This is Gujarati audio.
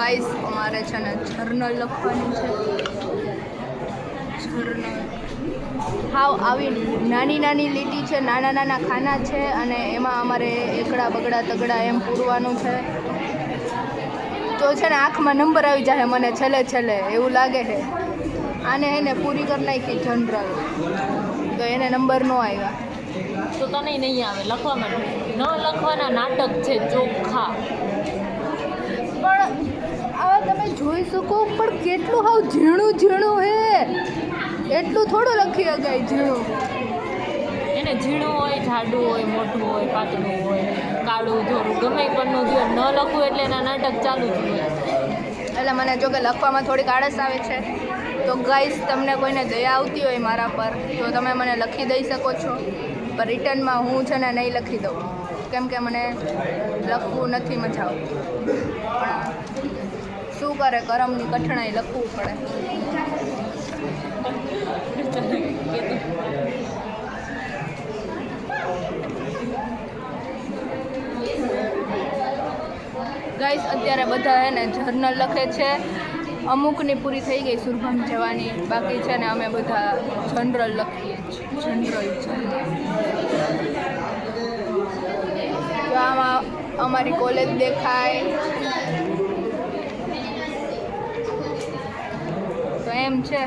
ગાઈસ અમારે છે ને જર્નલ લખવાની છે. જર્નલ હાવ આવી નાની નાની લીટી છે, નાના નાના ખાના છે અને એમાં અમારે એકડા બગડા તગડા એમ પૂરવાનું છે. તો છે ને આંખમાં નંબર આવી જાય મને છેલ્લે છેલ્લે એવું લાગે છે. આને એને પૂરી કરી નાખી જનરલ તો એને નંબર ન આવ્યા. તો તને નહીં આવે લખવામાં. ન લખવાના નાટક છે ચોખ્ખા. પણ આવા તમે જોઈ શકો પણ કેટલું હાવ ઝીણું ઝીણું હે. એટલું થોડું લખી શકાય ઝીણું. એને ઝીણું હોય, જાડું હોય, મોટું હોય, પાતળું હોય, કાળું ધોરું ગમે પણ ન ન લખવું એટલે એના નાટક ચાલુ જ હોય. એટલે મને જો કે લખવામાં થોડીક આળસ આવે છે. તો ગાઈસ તમને કોઈને દયા આવતી હોય મારા પર તો તમે મને લખી દઈ શકો છો. પણ રિટર્નમાં હું છે ને નહીં લખી દઉં કેમ કે મને લખવું નથી મજા આવતી. પણ શું કરે કરમની કઠણાઈ લખવું પડે. ગાઈસ અત્યારે બધા હે ને જર્નલ લખે છે. અમુકની પૂરી થઈ ગઈ સુરભામ જવાની, બાકી છે ને અમે બધા જનરલ લખીએ છીએ. જનરલ તો આમાં અમારી કોલેજ દેખાય તો એમ છે.